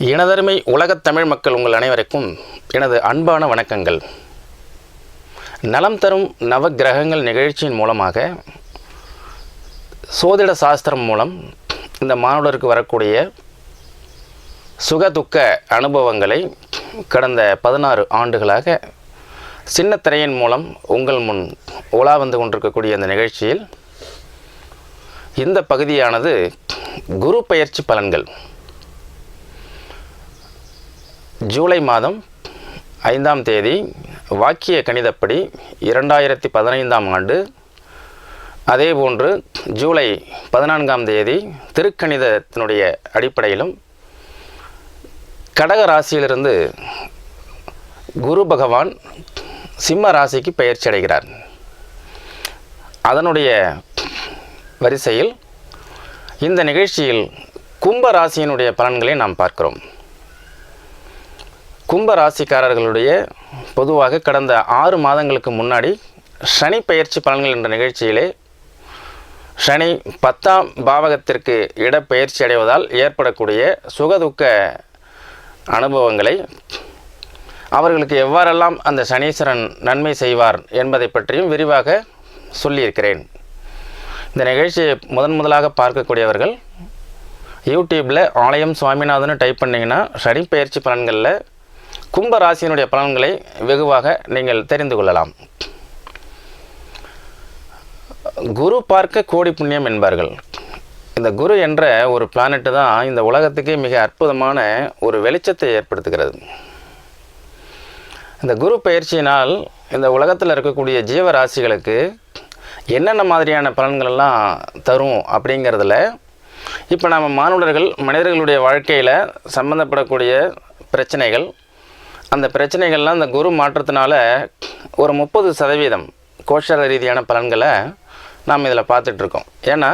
எனதருமை உலகத் தமிழ் மக்கள் உங்கள் அனைவருக்கும் எனது அன்பான வணக்கங்கள். நலம் தரும் நவக்கிரகங்கள் நிகழ்ச்சியின் மூலமாக சோதிட சாஸ்திரம் மூலம் இந்த மானுடருக்கு வரக்கூடிய சுகதுக்க அனுபவங்களை கடந்த 16 ஆண்டுகளாக சின்னத்திரையின் மூலம் உங்கள் முன் உலா வந்து கொண்டிருக்கக்கூடிய இந்த நிகழ்ச்சியில் இந்த பகுதியானது குரு பெயர்ச்சி பலன்கள். ஜூலை மாதம் 5ஆம் தேதி வாக்கிய கணிதப்படி 2015ஆம் ஆண்டு, அதேபோன்று ஜூலை 14ஆம் தேதி திருக்கணிதத்தினுடைய அடிப்படையிலும் கடக ராசியிலிருந்து குரு பகவான் சிம்ம ராசிக்கு பெயர்ச்சி அடைகிறார். அதனுடைய வரிசையில் இந்த நிகழ்ச்சியில் கும்ப ராசியினுடைய பலன்களை நாம் பார்க்கிறோம். கும்ப ராசிக்காரர்களுடைய பொதுவாக கடந்த 6 மாதங்களுக்கு முன்னாடி சனி பெயர்ச்சி பலன்கள் என்ற நிகழ்ச்சியிலே சனி 10ஆம் பாவகத்திற்கு இடப்பெயர்ச்சி அடைவதால் ஏற்படக்கூடிய சுகதுக்க அனுபவங்களை, அவர்களுக்கு எவ்வாறெல்லாம் அந்த சனீஸ்வரன் நன்மை செய்வார் என்பதை பற்றியும் விரிவாக சொல்லியிருக்கிறேன். இந்த நிகழ்ச்சியை முதலாக பார்க்கக்கூடியவர்கள் யூடியூப்பில் ஆலயம் சுவாமிநாதன் டைப் பண்ணிங்கன்னா சனி பெயர்ச்சி பலன்களில் கும்ப ராசியினுடைய பலன்களை வெகுவாக நீங்கள் தெரிந்து கொள்ளலாம். குரு பார்க்க கோடி புண்ணியம் என்பார்கள். இந்த குரு என்ற ஒரு பிளானெட்டு தான் இந்த உலகத்துக்கே மிக அற்புதமான ஒரு வெளிச்சத்தை ஏற்படுத்துகிறது. இந்த குரு பயிற்சியினால் இந்த உலகத்தில் இருக்கக்கூடிய ஜீவராசிகளுக்கு என்னென்ன மாதிரியான பலன்களெல்லாம் தரும் அப்படிங்கிறதுல இப்போ நம்ம மானுடர்கள் மனிதர்களுடைய வாழ்க்கையில் சம்பந்தப்படக்கூடிய பிரச்சனைகள், அந்த பிரச்சனைகள்லாம் இந்த குரு மாற்றத்தினால ஒரு 30% கோஷர ரீதியான பலன்களை நாம் இதில் பார்த்துட்ருக்கோம். ஏன்னா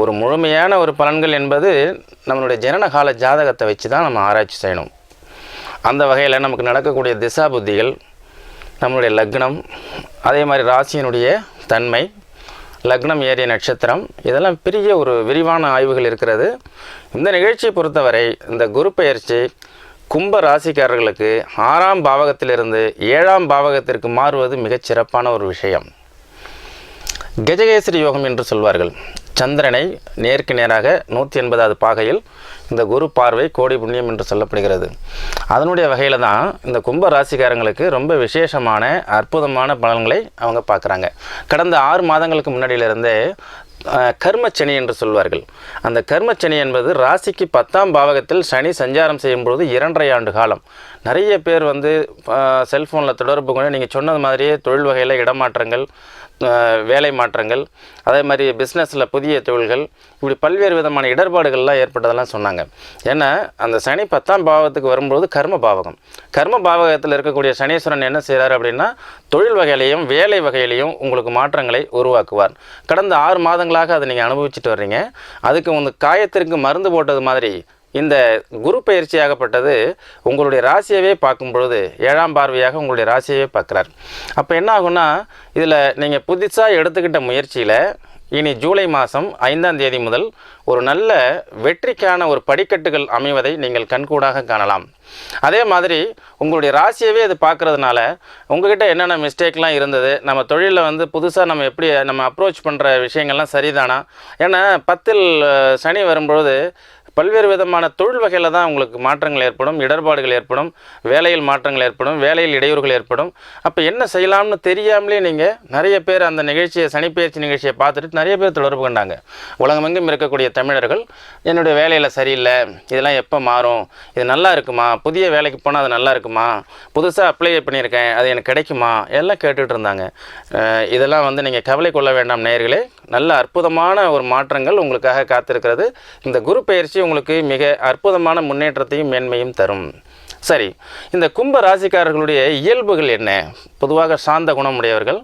ஒரு முழுமையான ஒரு பலன்கள் என்பது நம்மளுடைய ஜனனகால ஜாதகத்தை வச்சு தான் நம்ம ஆராய்ச்சி செய்யணும். அந்த வகையில் நமக்கு நடக்கக்கூடிய திசா புத்திகள், நம்மளுடைய லக்னம், அதே மாதிரி ராசியினுடைய தன்மை, லக்னம் ஏறிய நட்சத்திரம், இதெல்லாம் பெரிய ஒரு விரிவான ஆய்வுகள் இருக்கிறது. இந்த நிகழ்ச்சியை பொறுத்தவரை இந்த குரு பெயர்ச்சி கும்ப ராசிக்காரர்களுக்கு 6ஆம் பாவகத்திலிருந்து 7ஆம் பாவகத்திற்கு மாறுவது மிகச் சிறப்பான ஒரு விஷயம். கஜகேசரி யோகம் என்று சொல்வார்கள். சந்திரனை நேருக்கு நேராக 180வது பாகையில் இந்த குரு பார்வை கோடி புண்ணியம் என்று சொல்லப்படுகிறது. அதனுடைய வகையில் தான் இந்த கும்ப ராசிக்காரங்களுக்கு ரொம்ப விசேஷமான அற்புதமான பலன்களை அவங்க பார்க்குறாங்க. கடந்த 6 மாதங்களுக்கு முன்னாடியிலிருந்தே கர்மச்சனி என்று சொல்வார்கள். அந்த கர்மச்சனி என்பது ராசிக்கு 10ஆம் பாவகத்தில் சனி சஞ்சாரம் செய்யும்போது 2.5 ஆண்டு காலம். நிறைய பேர் செல்ஃபோனில் தொடர்பு கொண்டு நீங்கள் சொன்னது மாதிரியே தொழில் வகையில் இடமாற்றங்கள், வேலை மாற்றங்கள், அதே மாதிரி பிஸ்னஸில் புதிய தொழில்கள், இப்படி பல்வேறு விதமான இடர்பாடுகள்லாம் ஏற்பட்டதெல்லாம் சொன்னாங்க. ஏன்னா அந்த சனி 10ஆம் பாவகத்துக்கு வரும்போது கர்ம பாவகம். கர்ம பாவகத்தில் இருக்கக்கூடிய சனீஸ்வரன் என்ன செய்கிறார் அப்படின்னா தொழில் வகையிலையும் வேலை வகையிலையும் உங்களுக்கு மாற்றங்களை உருவாக்குவார். கடந்த 6 மாதங்களாக அதை நீங்கள் அனுபவிச்சுட்டு வர்றீங்க. அதுக்கு காயத்திற்கு மருந்து போட்டது மாதிரி இந்த குரு பயிற்சியாகப்பட்டது உங்களுடைய ராசியவே பார்க்கும் பொழுது 7ஆம் பார்வையாக உங்களுடைய ராசியவே பார்க்குறார். அப்போ என்ன ஆகும்னா இதில் நீங்கள் புதுசாக எடுத்துக்கிட்ட முயற்சியில் இனி ஜூலை மாதம் 5ஆம் தேதி முதல் ஒரு நல்ல வெற்றிக்கான ஒரு படிக்கட்டுகள் அமைவதை நீங்கள் கண்கூடாக காணலாம். அதே மாதிரி உங்களுடைய ராசியவே அது பார்க்குறதுனால உங்கள்கிட்ட என்னென்ன மிஸ்டேக்லாம் இருந்தது, நம்ம தொழிலில் புதுசாக நம்ம எப்படி நம்ம அப்ரோச் பண்ணுற விஷயங்கள்லாம் சரிதானா. ஏன்னா 10இல் சனி வரும்பொழுது பல்வேறு விதமான தொழில் வகையில் தான் உங்களுக்கு மாற்றங்கள் ஏற்படும், இடர்பாடுகள் ஏற்படும், வேலையில் மாற்றங்கள் ஏற்படும், வேலையில் இடையூறுகள் ஏற்படும். அப்போ என்ன செய்யலாம்னு தெரியாமலே நீங்கள் நிறைய பேர் அந்த நிகழ்ச்சியை சனிப்பெயர்ச்சி நிகழ்ச்சியை பார்த்துட்டு நிறைய பேர் தொடர்பு கொண்டாங்க. உலகமெங்கும் இருக்கக்கூடிய தமிழர்கள் என்னுடைய வேலையில் சரியில்லை, இதெல்லாம் எப்போ மாறும், இது நல்லா இருக்குமா, புதிய வேலைக்கு போனால் அது நல்லா இருக்குமா, புதுசாக அப்ளை பண்ணியிருக்கேன் அது எனக்கு கிடைக்குமா, எல்லாம் கேட்டுகிட்டு இருந்தாங்க. இதெல்லாம் நீங்கள் கவலை கொள்ள வேண்டாம் நேயர்களே, நல்ல அற்புதமான ஒரு மாற்றங்கள் உங்களுக்காக காத்திருக்கிறது. இந்த குரு பெயர்ச்சி உங்களுக்கு மிக அற்புதமான முன்னேற்றத்தையும் மேன்மையும் தரும். சரி, இந்த கும்ப ராசிக்காரர்களுடைய இயல்புகள் என்ன? பொதுவாக சாந்த குணமுடையவர்கள்,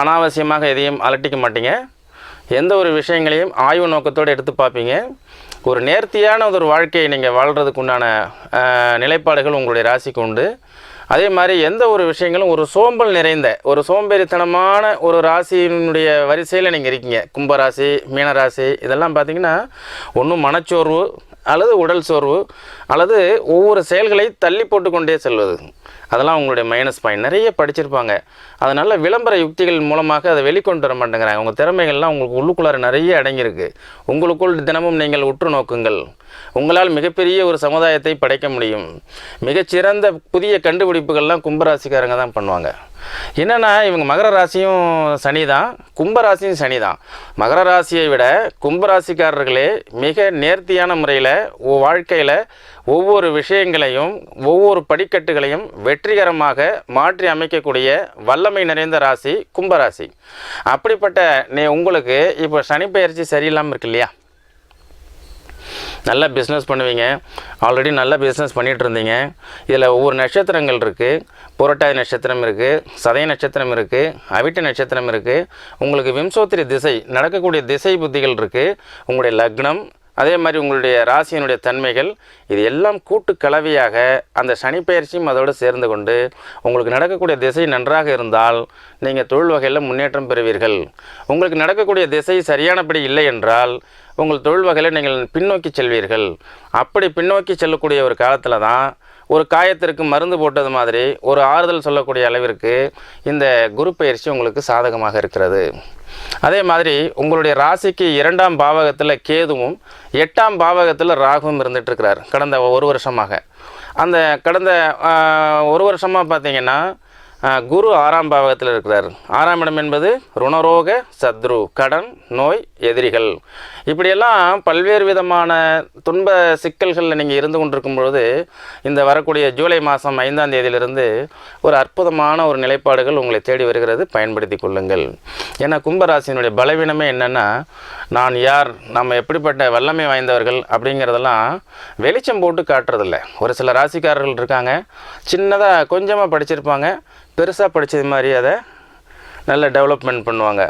அனாவசியமாக எதையும் அலட்டிக்க மாட்டீங்க, எந்த ஒரு விஷயங்களையும் ஆய்வு நோக்கத்தோடு எடுத்து பார்ப்பீங்க, ஒரு நேர்த்தியான ஒரு வாழ்க்கையை நீங்கள் வாழ்கிறதுக்கு உண்டான நிலைப்பாடுகள் உங்களுடைய ராசிக்கு உண்டு. அதே மாதிரி எந்த ஒரு விஷயங்களும் ஒரு சோம்பல் நிறைந்த ஒரு சோம்பேறித்தனமான ஒரு ராசியினுடைய வரிசையில் நீங்கள் இருக்கீங்க. கும்பராசி, மீனராசி இதெல்லாம் பார்த்திங்கன்னா ஒன்றும் மனச்சோர்வு, அல்லது உடல் சோர்வு அல்லது ஒவ்வொரு செயல்களை தள்ளி போட்டு கொண்டே செல்வது, அதெல்லாம் உங்களுடைய மைனஸ் பாயிண்ட். நிறைய படிச்சிருப்பாங்க, அதனால் விளம்பர யுக்திகள் மூலமாக அதை வெளிக்கொண்டு வர மாட்டேங்கிறாங்க. உங்கள் திறமைகள்லாம் உங்களுக்கு உள்ளுக்குள்ளார நிறைய அடங்கியிருக்கு. உங்களுக்குள் தினமும் நீங்கள் உற்று நோக்குங்கள். உங்களால் மிகப்பெரிய ஒரு சமுதாயத்தை படைக்க முடியும். மிகச்சிறந்த புதிய கண்டுபிடிப்புகள்லாம் கும்பராசிக்காரங்க தான் பண்ணுவாங்க. என்னென்னா இவங்க மகர ராசியும் சனி தான், கும்பராசியும் சனி தான். மகர ராசியை விட கும்பராசிக்காரர்களே மிக நேர்த்தியான முறையில் வாழ்க்கையில் ஒவ்வொரு விஷயங்களையும் ஒவ்வொரு படிக்கட்டுகளையும் வெற்றிகரமாக மாற்றி அமைக்கக்கூடிய வல்லமை நிறைந்த ராசி கும்பராசி. அப்படிப்பட்ட உங்களுக்கு இப்போ சனி பயிற்சி சரியில்லாமல் இருக்கு இல்லையா? நல்லா பிஸ்னஸ் பண்ணுவீங்க, ஆல்ரெடி நல்லா பிஸ்னஸ் பண்ணிகிட்டு இருந்தீங்க. இதில் ஒவ்வொரு நட்சத்திரங்கள் இருக்குது. புரட்டாதி நட்சத்திரம் இருக்குது, சதய நட்சத்திரம் இருக்குது, அவிட்ட நட்சத்திரம் இருக்குது. உங்களுக்கு விம்சோத்திரி திசை நடக்கக்கூடிய திசை புத்திகள் இருக்குது. உங்களுடைய லக்னம், அதே மாதிரி உங்களுடைய ராசியினுடைய தன்மைகள், இது எல்லாம் கூட்டு கலவையாக அந்த சனி பயிற்சியும் அதோடு சேர்ந்து கொண்டு உங்களுக்கு நடக்கக்கூடிய திசை நன்றாக இருந்தால் நீங்கள் தொழில் வகையில் முன்னேற்றம் பெறுவீர்கள். உங்களுக்கு நடக்கக்கூடிய திசை சரியானபடி இல்லை என்றால் உங்கள் தொழில் வகையில் நீங்கள் பின்னோக்கி செல்வீர்கள். அப்படி பின்னோக்கி செல்லக்கூடிய ஒரு காலத்தில் தான் ஒரு காயத்திற்கு மருந்து போட்டது மாதிரி ஒரு ஆறுதல் சொல்லக்கூடிய அளவிற்கு இந்த குரு பயிற்சி உங்களுக்கு சாதகமாக இருக்கிறது. அதே மாதிரி உங்களுடைய ராசிக்கு 2ஆம் பாவகத்தில் கேதுவும் 8ஆம் பாவகத்தில் ராகுவும் இருந்துகிட்ருக்கிறார் கடந்த ஒரு வருஷமாக. அந்த கடந்த ஒரு வருஷமாக பார்த்திங்கன்னா குரு 6ஆம் பாவகத்தில் இருக்கிறார். 6ஆம் இடம் என்பது ருணரோக சத்ரு, கடன், நோய், எதிரிகள், இப்படியெல்லாம் பல்வேறு விதமான துன்ப சிக்கல்களில் நீங்கள் இருந்து கொண்டிருக்கும் பொழுது இந்த வரக்கூடிய ஜூலை மாதம் 5ஆம் தேதியிலிருந்து ஒரு அற்புதமான ஒரு நிலைப்பாடுகள் உங்களை தேடி வருகிறது. பயன்படுத்தி கொள்ளுங்கள். ஏன்னா கும்பராசினுடைய பலவீனமே என்னென்னா, நான் யார், நம்ம எப்படிப்பட்ட வல்லமை வாய்ந்தவர்கள் அப்படிங்கிறதெல்லாம் வெளிச்சம் போட்டு காட்டுறதில்ல. ஒரு சில ராசிக்காரர்கள் இருக்காங்க, சின்னதாக கொஞ்சமாக படிச்சிருப்பாங்க, பெருசாக படித்தது மாதிரி அதை நல்ல டெவலப்மெண்ட் பண்ணுவாங்க.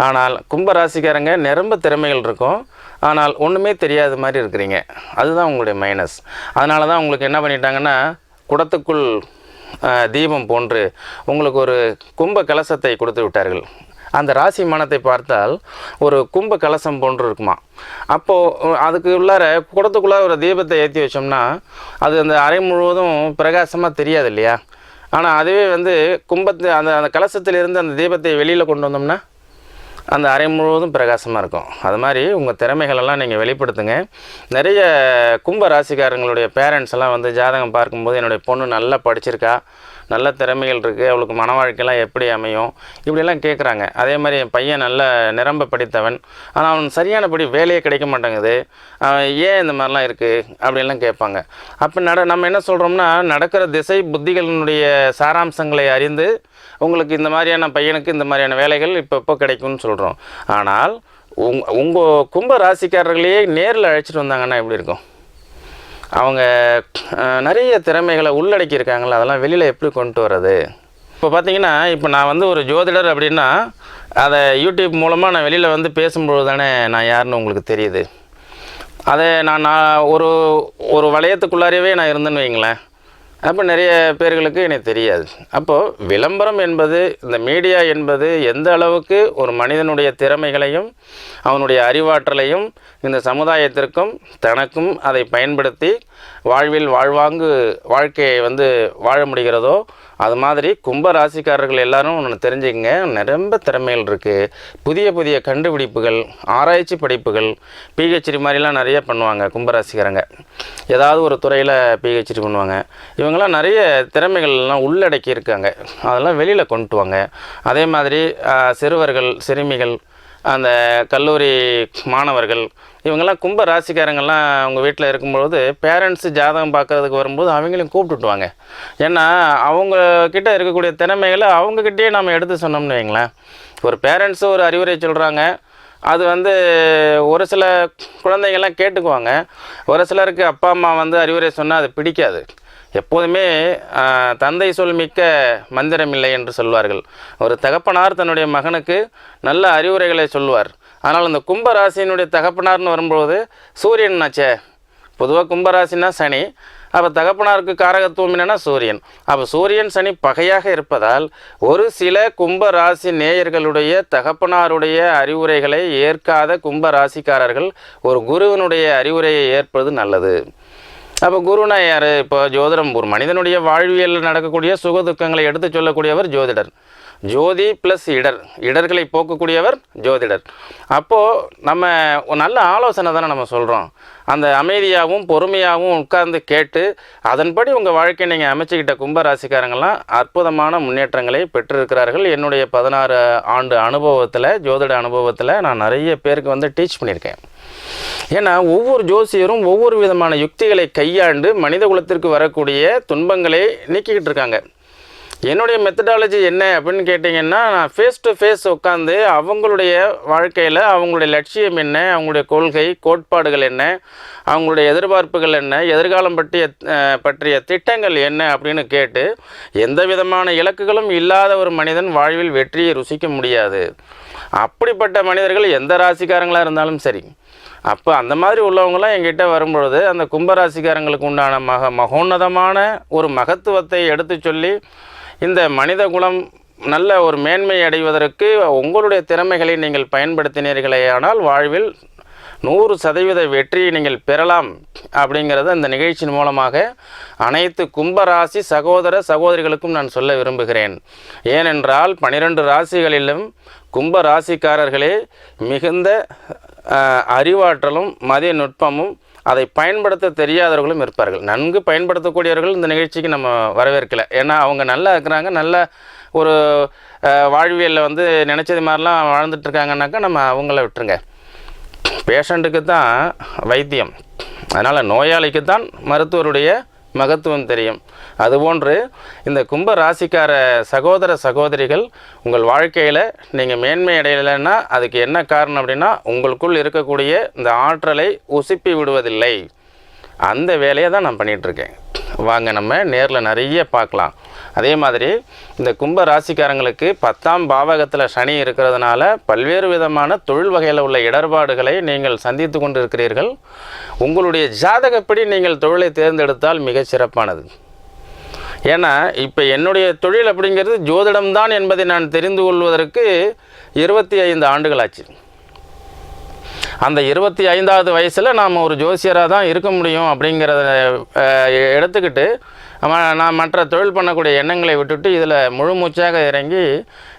ஆனால் கும்பராசிக்காரங்க நிரம்ப திறமைகள் இருக்கும், ஆனால் ஒன்றுமே தெரியாத மாதிரி இருக்கிறீங்க. அதுதான் உங்களுடைய மைனஸ். அதனால தான் உங்களுக்கு என்ன பண்ணிட்டாங்கன்னா, குடத்துக்குள் தீபம் போன்று உங்களுக்கு ஒரு கும்ப கலசத்தை கொடுத்து விட்டார்கள். அந்த ராசி மானத்தை பார்த்தால் ஒரு கும்ப கலசம் போன்று இருக்குமா. அப்போது அதுக்கு உள்ளார குடத்துக்குள்ளார ஒரு தீபத்தை ஏற்றி வச்சோம்னா அது அந்த அறை முழுவதும் பிரகாசமாக தெரியாது இல்லையா? ஆனால் அதுவே கும்பத்து அந்த கலசத்திலிருந்து அந்த தீபத்தை வெளியில் கொண்டு வந்தோம்னா அந்த அறை முழுவதும் பிரகாசமாக இருக்கும். அது மாதிரி உங்கள் திறமைகளெல்லாம் நீங்கள் வெளிப்படுத்துங்க. நிறைய கும்ப ராசிக்காரங்களுடைய பேரண்ட்ஸ் எல்லாம் ஜாதகம் பார்க்கும்போது என்னுடைய பொண்ணு நல்லா படிச்சிருக்கா, நல்ல திறமைகள் இருக்குது, அவளுக்கு மன வாழ்க்கையெல்லாம் எப்படி அமையும் இப்படியெல்லாம் கேட்குறாங்க. அதே மாதிரி என் பையன் நல்ல நிரம்ப படித்தவன், ஆனால் அவன் சரியானபடி வேலையே கிடைக்க மாட்டேங்குது, ஏன் இந்த மாதிரிலாம் இருக்குது அப்படின்லாம் கேட்பாங்க. அப்போ நம்ம என்ன சொல்கிறோம்னா, நடக்கிற திசை புத்திகளினுடைய சாராம்சங்களை அறிந்து உங்களுக்கு இந்த மாதிரியான பையனுக்கு இந்த மாதிரியான வேலைகள் இப்போ கிடைக்கும்னு சொல்கிறோம். ஆனால் உங்கள் கும்ப ராசிக்காரர்களையே நேரில் அழைச்சிட்டு வந்தாங்கன்னா எப்படி இருக்கும்? அவங்க நிறைய திறமைகளை உள்ளடக்கியிருக்காங்களா, அதெல்லாம் வெளியில் எப்படி கொண்டு வர்றது? இப்போ பார்த்தீங்கன்னா, இப்போ நான் ஒரு ஜோதிடர் அப்படின்னா அதை யூடியூப் மூலமாக நான் வெளியில் பேசும்பொழுது தானே நான் யாருன்னு உங்களுக்கு தெரியுது. அதை நான் ஒரு வளையத்துக்குள்ளாரவே நான் இருந்தேன்னு வைங்களேன், அப்போ நிறைய பேர்களுக்கு எனக்கு தெரியாது. அப்போது விளம்பரம் என்பது, இந்த மீடியா என்பது எந்த அளவுக்கு ஒரு மனிதனுடைய திறமைகளையும் அவனுடைய அறிவாற்றலையும் இந்த சமுதாயத்திற்கும் தனக்கும் அதை பயன்படுத்தி வாழ்வில் வாழ்வாங்கு வாழ்க்கையை வாழ முடிகிறதோ அது மாதிரி கும்ப ராசிக்காரர்கள் எல்லாரும் ஒன்று தெரிஞ்சுக்கங்க, நிரம்ப திறமைகள் இருக்குது. புதிய புதிய கண்டுபிடிப்புகள், ஆராய்ச்சி படிப்புகள், பிஹெச்டி மாதிரிலாம் நிறைய பண்ணுவாங்க கும்பராசிக்காரங்க. ஏதாவது ஒரு துறையில் பிஹெச்டி பண்ணுவாங்க. இவங்கெல்லாம் நிறைய திறமைகள்லாம் உள்ளடக்கி இருக்காங்க, அதெல்லாம் வெளியில் கொண்டு வாங்க. அதே மாதிரி சிறுவர்கள், சிறுமிகள், அந்த கல்லூரி மாணவர்கள், இவங்கெல்லாம் கும்ப ராசிக்காரங்கள்லாம் அவங்க வீட்டில் இருக்கும்பொழுது பேரண்ட்ஸு ஜாதகம் பார்க்குறதுக்கு வரும்போது அவங்களையும் கூப்பிட்டுட்டுவாங்க. ஏன்னா அவங்கக்கிட்ட இருக்கக்கூடிய திறமைகளை அவங்கக்கிட்டே நம்ம எடுத்து சொன்னோம்னு வைங்களேன். ஒரு பேரண்ட்ஸு ஒரு அறிவுரை சொல்கிறாங்க, அது ஒரு சில குழந்தைங்கள்லாம் கேட்டுக்குவாங்க. ஒரு சிலருக்கு அப்பா அம்மா அறிவுரை சொன்னால் அது பிடிக்காது. எப்போதுமே தந்தை சொல் மிக்க மந்திரமில்லை என்று சொல்வார்கள். ஒரு தகப்பனார் தன்னுடைய மகனுக்கு நல்ல அறிவுரைகளை சொல்வார். ஆனால் இந்த கும்பராசியினுடைய தகப்பனார்னு வரும்போது சூரியன் ஆச்சே, பொதுவாக கும்பராசினா சனி, அப்போ தகப்பனாருக்கு காரகத்துவம் என்னென்னா சூரியன். அப்போ சூரியன் சனி பகையாக இருப்பதால் ஒரு சில கும்ப ராசி நேயர்களுடைய தகப்பனாருடைய அறிவுரைகளை ஏற்காத கும்ப ராசிக்காரர்கள் ஒரு குருவினுடைய அறிவுரையை ஏற்பது நல்லது. அப்போ குருனா யார்? இப்போ ஜோதிடம் ஒரு மனிதனுடைய வாழ்வியலில் நடக்கக்கூடிய சுக துக்கங்களை எடுத்து சொல்லக்கூடியவர் ஜோதிடர். ஜோதி ப்ளஸ் இடர்களை போக்கக்கூடியவர் ஜோதிடர். அப்போது நம்ம நல்ல ஆலோசனை தானே நம்ம சொல்கிறோம். அந்த அமைதியாகவும் பொறுமையாகவும் உட்கார்ந்து கேட்டு அதன்படி உங்கள் வாழ்க்கையை நீங்கள் அமைச்சிக்கிட்ட கும்பராசிக்காரங்கள்லாம் அற்புதமான முன்னேற்றங்களை பெற்றிருக்கிறார்கள். என்னுடைய 16 ஆண்டு அனுபவத்தில், ஜோதிட அனுபவத்தில் நான் நிறைய பேருக்கு வந்து டீச் பண்ணியிருக்கேன். ஏன்னா ஒவ்வொரு ஜோசியரும் ஒவ்வொரு விதமான யுக்திகளை கையாண்டு மனித குலத்திற்கு வரக்கூடிய துன்பங்களை நீக்கிக்கிட்டு இருக்காங்க. என்னுடைய மெத்தடாலஜி என்ன அப்படின்னு கேட்டிங்கன்னா, நான் ஃபேஸ் டு ஃபேஸ் உட்காந்து அவங்களுடைய வாழ்க்கையில் அவங்களுடைய லட்சியம் என்ன, அவங்களுடைய கொள்கை கோட்பாடுகள் என்ன, அவங்களுடைய எதிர்பார்ப்புகள் என்ன, எதிர்காலம் பற்றிய திட்டங்கள் என்ன அப்படின்னு கேட்டு எந்த விதமான இலக்குகளும் இல்லாத ஒரு மனிதன் வாழ்வில் வெற்றியை ருசிக்க முடியாது. அப்படிப்பட்ட மனிதர்கள் எந்த ராசிக்காரங்களாக இருந்தாலும் சரி. அப்போ அந்த மாதிரி உள்ளவங்களாம் எங்கிட்ட வரும்பொழுது அந்த கும்பராசிக்காரங்களுக்கு உண்டான மகோன்னதமான ஒரு மகத்துவத்தை எடுத்து சொல்லி இந்த மனித குலம் நல்ல ஒரு மேன்மை அடைவதற்கு உங்களுடைய திறமைகளை நீங்கள் பயன்படுத்தினீர்களேயானால் வாழ்வில் 100% வெற்றியை நீங்கள் பெறலாம் அப்படிங்கிறத இந்த நிகழ்ச்சியின் மூலமாக அனைத்து கும்பராசி சகோதர சகோதரிகளுக்கும் நான் சொல்ல விரும்புகிறேன். ஏனென்றால் 12 ராசிகளிலும் கும்ப ராசிக்காரர்களே மிகுந்த அறிவாற்றலும் மதிய நுட்பமும் அதை பயன்படுத்த தெரியாதவர்களும் இருப்பார்கள். நன்கு பயன்படுத்தக்கூடியவர்கள் இந்த நிகழ்ச்சிக்கு நம்ம வரவேற்கலை. ஏன்னா அவங்க நல்லா இருக்கிறாங்க, நல்ல ஒரு வாழ்வியலில் வந்து நினச்சது மாதிரிலாம் வாழ்ந்துட்டுருக்காங்கனாக்கா நம்ம அவங்கள விட்டுருங்க. பேஷண்ட்டுக்கு தான் வைத்தியம், அதனால் நோயாளிக்கு தான் மருத்துவருடைய மகத்துவம் தெரியும். அதுபோன்று இந்த கும்ப ராசிக்கார சகோதர சகோதரிகள் உங்கள் வாழ்க்கையில் நீங்கள் மேன்மை அடையலைன்னா அதுக்கு என்ன காரணம் அப்படின்னா, உங்களுக்குள் இருக்கக்கூடிய இந்த ஆற்றலை உசுப்பி விடுவதில்லை. அந்த வேலையை தான் நான் பண்ணிகிட்ருக்கேன். வாங்க நம்ம நேரில் நிறைய பார்க்கலாம். அதே மாதிரி இந்த கும்ப ராசிக்காரங்களுக்கு 10ஆம் பாவகத்தில் சனி இருக்கிறதுனால பல்வேறு விதமான தொழில் வகையில் உள்ள இடர்பாடுகளை நீங்கள் சந்தித்து கொண்டு இருக்கிறீர்கள். உங்களுடைய ஜாதகப்படி நீங்கள் தொழிலை தேர்ந்தெடுத்தால் மிகச் சிறப்பானது. ஏன்னா இப்போ என்னுடைய தொழில் அப்படிங்கிறது ஜோதிடம்தான் என்பதை நான் தெரிந்து கொள்வதற்கு 25 ஆண்டுகள் ஆச்சு. அந்த 25வது வயசில் நாம் ஒரு ஜோசியராக தான் இருக்க முடியும் அப்படிங்கிறத எடுத்துக்கிட்டு நான் மற்ற தொழில் பண்ணக்கூடிய எண்ணங்களை விட்டுட்டு இதில் முழு மூச்சாக இறங்கி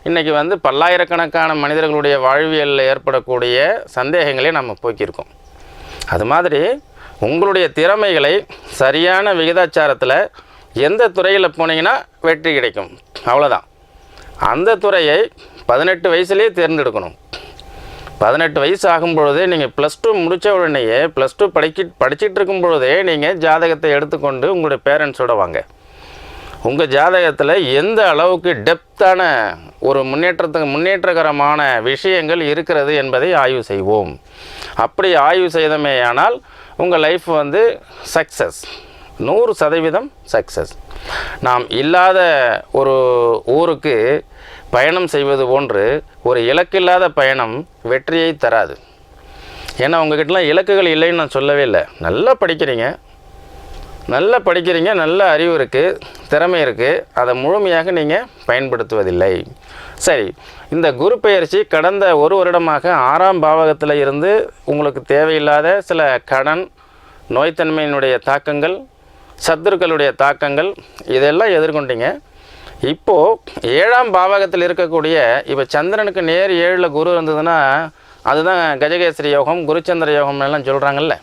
இன்றைக்கி வந்து பல்லாயிரக்கணக்கான மனிதர்களுடைய வாழ்வியலில் ஏற்படக்கூடிய சந்தேகங்களை நம்ம போக்கியிருக்கோம். அது மாதிரி உங்களுடைய திறமைகளை சரியான விகிதாச்சாரத்தில் எந்த துறையில் போனீங்கன்னா வெற்றி கிடைக்கும், அவ்வளோதான். அந்த துறையை 18 வயசுலேயே தேர்ந்தெடுக்கணும். 18 வயசு ஆகும்பொழுதே நீங்கள் +2 முடித்த உடனேயே +2 படிச்சுட்டு இருக்கும் பொழுதே நீங்கள் ஜாதகத்தை எடுத்துக்கொண்டு உங்களுடைய பேரண்ட்ஸோடு வாங்க. உங்கள் ஜாதகத்தில் எந்த அளவுக்கு டெப்த்தான ஒரு முன்னேற்றகரமான விஷயங்கள் இருக்கிறது என்பதை ஆய்வு செய்வோம். அப்படி ஆய்வு செய்தமேயானால் உங்கள் லைஃப் வந்து சக்ஸஸ், 100% சக்ஸஸ். நாம் இல்லாத ஒரு ஊருக்கு பயணம் செய்வது போன்று ஒரு இலக்கில்லாத பயணம் வெற்றியை தராது. ஏன்னா உங்ககிட்டலாம் இலக்குகள் இல்லைன்னு நான் சொல்லவே இல்லை. நல்லா படிக்கிறீங்க, நல்ல அறிவு இருக்குது, திறமை இருக்குது, அதை முழுமையாக நீங்கள் பயன்படுத்துவதில்லை. சரி, இந்த குரு பெயர்ச்சி கடந்த 1 வருடமாக 6ஆம் பாவகத்தில் இருந்து உங்களுக்கு தேவையில்லாத சில கடன், நோய்த்தன்மையினுடைய தாக்கங்கள், சத்துருக்களுடைய தாக்கங்கள் இதெல்லாம் எதிர்கொண்டீங்க. இப்போது 7ஆம் பாவகத்தில் இருக்கக்கூடிய இப்போ சந்திரனுக்கு நேர் 7ல் குரு இருந்ததுன்னா அதுதான் கஜகேசரி யோகம், குருச்சந்திர யோகம் எல்லாம் சொல்கிறாங்கல்ல.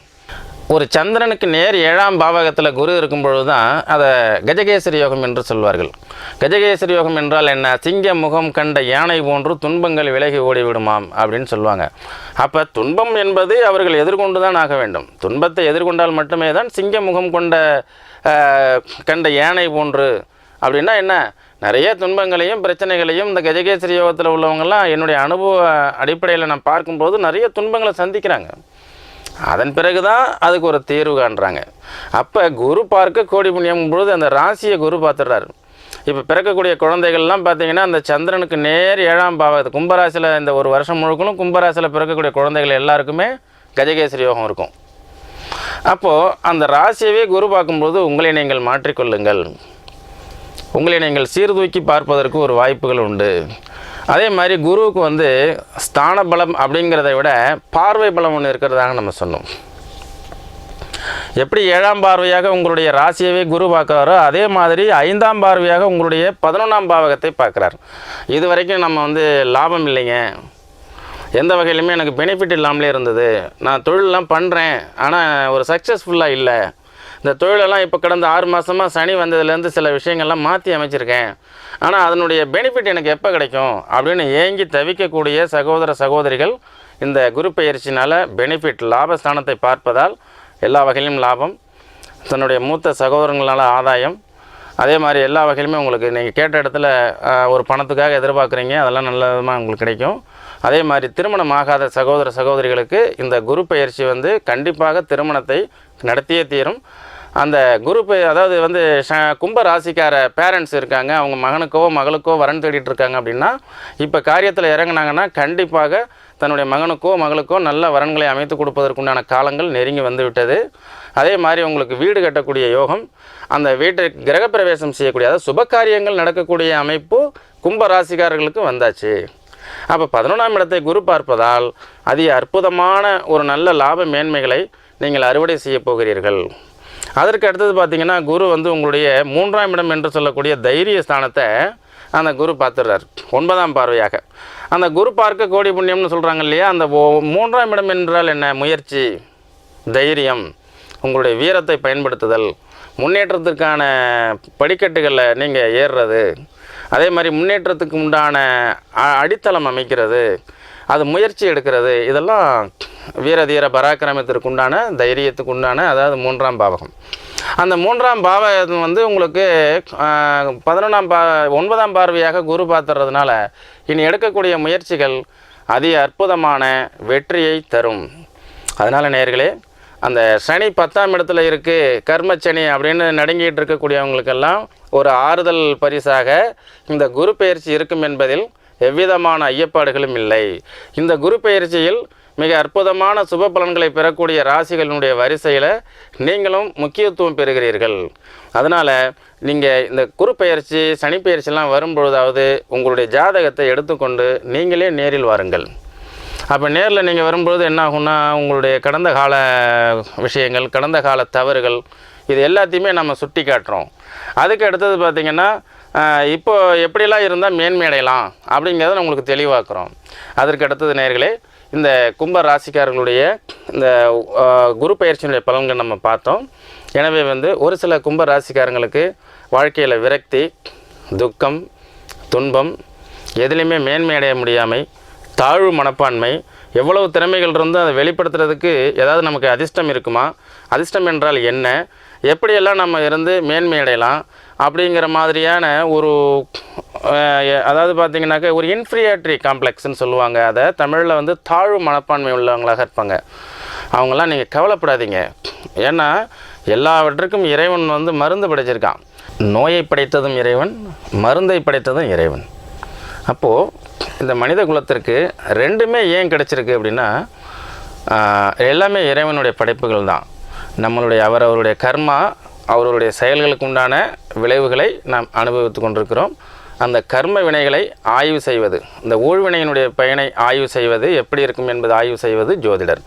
ஒரு சந்திரனுக்கு நேர் 7ஆம் பாவகத்தில் குரு இருக்கும் பொழுது தான் அதை கஜகேசரி யோகம் என்று சொல்வார்கள். கஜகேசரி யோகம் என்றால் என்ன? சிங்க முகம் கண்ட யானை போன்று துன்பங்கள் விலகி ஓடிவிடுமாம் அப்படின்னு சொல்லுவாங்க. அப்போ துன்பம் என்பது அவர்கள் எதிர்கொண்டு தான் ஆக வேண்டும். துன்பத்தை எதிர்கொண்டால் மட்டுமே தான் சிங்க முகம் கண்ட யானை போன்று. அப்படின்னா என்ன? நிறைய துன்பங்களையும் பிரச்சனைகளையும் இந்த கஜகேசரி யோகத்தில் உள்ளவங்கெல்லாம் என்னுடைய அனுபவ அடிப்படையில் நான் பார்க்கும்போது நிறைய துன்பங்களை சந்திக்கிறாங்க. அதன் பிறகு தான் அதுக்கு ஒரு தீர்வு காண்றாங்க. அப்போ குரு பார்க்க கோடி புண்ணியம் பொழுது அந்த ராசியை குரு பார்த்துடுறாரு. இப்போ பிறக்கக்கூடிய குழந்தைகள்லாம் பார்த்திங்கன்னா அந்த சந்திரனுக்கு நேர் 7ஆம் பாவத்து கும்பராசியில் இந்த ஒரு வருஷம் முழுக்கணும் கும்பராசியில் பிறக்கக்கூடிய குழந்தைகள் எல்லாருக்குமே கஜகேசரி யோகம் இருக்கும். அப்போது அந்த ராசியவே குரு பார்க்கும்போது உங்களை நீங்கள் மாற்றிக்கொள்ளுங்கள், உங்களை நீங்கள் சீர்தூக்கி பார்ப்பதற்கு ஒரு வாய்ப்புகள் உண்டு. அதே மாதிரி குருவுக்கு வந்து ஸ்தான பலம் அப்படிங்கிறத விட பார்வை பலம் ஒன்று இருக்கிறதாக நம்ம சொன்னோம். எப்படி 7ஆம் பார்வையாக உங்களுடைய ராசியவே குரு பார்க்குறாரோ அதே மாதிரி 5ஆம் பார்வையாக உங்களுடைய 11ஆம் பாவகத்தை பார்க்குறார். இது வரைக்கும் நம்ம வந்து லாபம் இல்லைங்க, எந்த வகையிலுமே எனக்கு பெனிஃபிட் இல்லாமலே இருந்தது, நான் தொழிலெலாம் பண்ணுறேன் ஆனால் ஒரு சக்ஸஸ்ஃபுல்லாக இல்லை, இந்த தொழிலெல்லாம் இப்போ கடந்த 6 மாதமாக சனி வந்ததுலேருந்து சில விஷயங்கள்லாம் மாற்றி அமைச்சிருக்கேன், ஆனால் அதனுடைய பெனிஃபிட் எனக்கு எப்போ கிடைக்கும் அப்படின்னு ஏங்கி தவிக்கக்கூடிய சகோதர சகோதரிகள் இந்த குரு பெயர்ச்சினால் பெனிஃபிட் லாபஸ்தானத்தை பார்ப்பதால் எல்லா வகையிலும் லாபம், தன்னுடைய மூத்த சகோதரங்களால் ஆதாயம், அதே மாதிரி எல்லா வகையிலுமே உங்களுக்கு நீங்கள் கேட்ட இடத்துல ஒரு பணத்துக்காக எதிர்பார்க்குறீங்க, அதெல்லாம் நல்ல விதமாக உங்களுக்கு கிடைக்கும். அதே மாதிரி திருமணம் ஆகாத சகோதர சகோதரிகளுக்கு இந்த குரு பெயர்ச்சி வந்து கண்டிப்பாக திருமணத்தை நடத்தியே தீரும். அந்த குரு அதாவது வந்து கும்ப ராசிக்கார பேரண்ட்ஸ் இருக்காங்க, அவங்க மகனுக்கோ மகளுக்கோ வரன் தேடிட்டு இருக்காங்க அப்படின்னா இப்போ காரியத்தில் இறங்கினாங்கன்னா கண்டிப்பாக தன்னுடைய மகனுக்கோ மகளுக்கோ நல்ல வரன்களை அமைத்து கொடுப்பதற்குண்டான காலங்கள் நெருங்கி வந்து விட்டது. அதே மாதிரி உங்களுக்கு வீடு கட்டக்கூடிய யோகம், அந்த வீட்டுக்கு கிரகப்பிரவேசம் செய்யக்கூடிய அதாவது சுப காரியங்கள் நடக்கக்கூடிய அமைப்பு கும்ப ராசிக்காரர்களுக்கு வந்தாச்சு. அப்போ 11ஆம் இடத்தை குரு பார்ப்பதால் அதிக அற்புதமான ஒரு நல்ல லாப மேன்மைகளை நீங்கள் அறுவடை செய்ய போகிறீர்கள். அதற்கு அடுத்தது பார்த்திங்கன்னா குரு வந்து உங்களுடைய 3ஆம் இடம் என்று சொல்லக்கூடிய தைரிய ஸ்தானத்தை அந்த குரு பார்த்துடுறார் 9ஆம் பார்வையாக. அந்த குரு பார்க்க கோடி புண்ணியம்னு சொல்கிறாங்க இல்லையா, அந்த 3ஆம் இடம் என்றால் என்ன? முயற்சி, தைரியம், உங்களுடைய வீரத்தை பயன்படுத்துதல், முன்னேற்றத்திற்கான படிக்கட்டுகளில் நீங்கள் ஏறுறது, அதே மாதிரி முன்னேற்றத்துக்கு உண்டான அடித்தளம் அமைக்கிறது, அது முயற்சி எடுக்கிறது, இதெல்லாம் வீர தீர பராக்கிரமத்திற்கு உண்டான தைரியத்துக்கு உண்டான அதாவது 3ஆம் பாவகம். அந்த 3ஆம் பாவகம் வந்து உங்களுக்கு 9ஆம் பார்வையாக குரு பார்த்துறதுனால இனி எடுக்கக்கூடிய முயற்சிகள் அதிக அற்புதமான வெற்றியை தரும். அதனால் நேயர்களே, அந்த சனி 10ஆம் இடத்துல இருக்குது, கர்மச்சனி அப்படின்னு நடுங்கிட்டு இருக்கக்கூடியவங்களுக்கெல்லாம் ஒரு ஆறுதல் பரிசாக இந்த குரு பெயர்ச்சி இருக்கும் என்பதில் எவ்விதமான ஐயப்பாடுகளும் இல்லை. இந்த குரு பெயர்ச்சியில் மிக அற்புதமான சுப பலன்களை பெறக்கூடிய ராசிகளினுடைய வரிசையில் நீங்களும் முக்கியத்துவம் பெறுகிறீர்கள். அதனால் நீங்கள் இந்த குரு பெயர்ச்சி சனி பெயர்ச்சிலாம் வரும்பொழுதாவது உங்களுடைய ஜாதகத்தை எடுத்துக்கொண்டு நீங்களே நேரில் வாருங்கள். அப்போ நேரில் நீங்கள் வரும்பொழுது என்ன ஆகும்னா உங்களுடைய கடந்த கால விஷயங்கள், கடந்த கால தவறுகள், இது எல்லாத்தையுமே நம்ம சுட்டி காட்டுறோம். அதுக்கு அடுத்தது பார்த்திங்கன்னா இப்போ எப்படிலாம் இருந்தால் மேன்மை அடையலாம் அப்படிங்கிறத உங்களுக்கு தெளிவாக்குறோம். அதற்கு அடுத்தது நேயர்களே, இந்த கும்ப ராசிக்காரர்களுடைய இந்த குரு பயிற்சியினுடைய பலன்கள் நம்ம பார்த்தோம். எனவே வந்து ஒரு சில கும்ப ராசிக்காரங்களுக்கு வாழ்க்கையில் விரக்தி, துக்கம், துன்பம், எதுலேயுமே மேன்மை அடைய முடியாமை, தாழ்வு மனப்பான்மை, எவ்வளவு திறமைகள் இருந்தும் அதை வெளிப்படுத்துறதுக்கு ஏதாவது நமக்கு அதிர்ஷ்டம் இருக்குமா, அதிர்ஷ்டம் என்றால் என்ன, எப்படியெல்லாம் நம்ம இருந்து மேன்மை அடையலாம் அப்படிங்கிற மாதிரியான ஒரு அதாவது பார்த்திங்கனாக்கா ஒரு இன்ஃபீரியாரிட்டி காம்ப்ளெக்ஸ்ன்னு சொல்லுவாங்க. அதை தமிழில் வந்து தாழ்வு மனப்பான்மை உள்ளவங்களாக இருப்பாங்க. அவங்களாம் நீங்கள் கவலைப்படாதீங்க. ஏன்னா எல்லாவற்றுக்கும் இறைவன் வந்து மருந்து படைச்சிருக்கான். நோயை படைத்ததும் இறைவன், மருந்தை படைத்ததும் இறைவன். அப்போது இந்த மனித குலத்திற்கு ரெண்டுமே ஏன் கிடச்சிருக்கு அப்படின்னா எல்லாமே இறைவனுடைய படைப்புகள் தான். நம்மளுடைய அவரவருடைய கர்மா, அவர்களுடைய செயல்களுக்கு உண்டான விளைவுகளை நாம் அனுபவித்து கொண்டிருக்கிறோம். அந்த கர்ம வினைகளை ஆய்வு செய்வது, இந்த ஊழ்வினையினுடைய பயனை ஆய்வு செய்வது, எப்படி இருக்கும் என்பது ஆய்வு செய்வது ஜோதிடர்.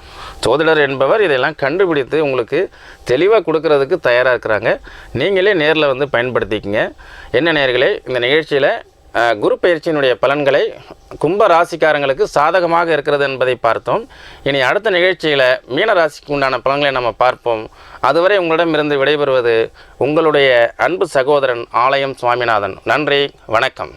ஜோதிடர் என்பவர் இதெல்லாம் கண்டுபிடித்து உங்களுக்கு தெளிவாக கொடுக்கறதுக்கு தயாராக இருக்கிறாங்க. நீங்களே நேரில் வந்து பயன்படுத்திக்கங்க. என்ன நேயர்களே, இந்த நிகழ்ச்சியில் குரு பயிற்சியினுடைய பலன்களை கும்ப ராசிக்காரங்களுக்கு சாதகமாக இருக்கிறது என்பதை பார்த்தோம். இனி அடுத்த நிகழ்ச்சியில் மீன ராசிக்கு உண்டான பலன்களை நம்ம பார்ப்போம். அதுவரை உங்களிடமிருந்து விடைபெறுவது உங்களுடைய அன்பு சகோதரன் ஆலயம் சுவாமிநாதன். நன்றி, வணக்கம்.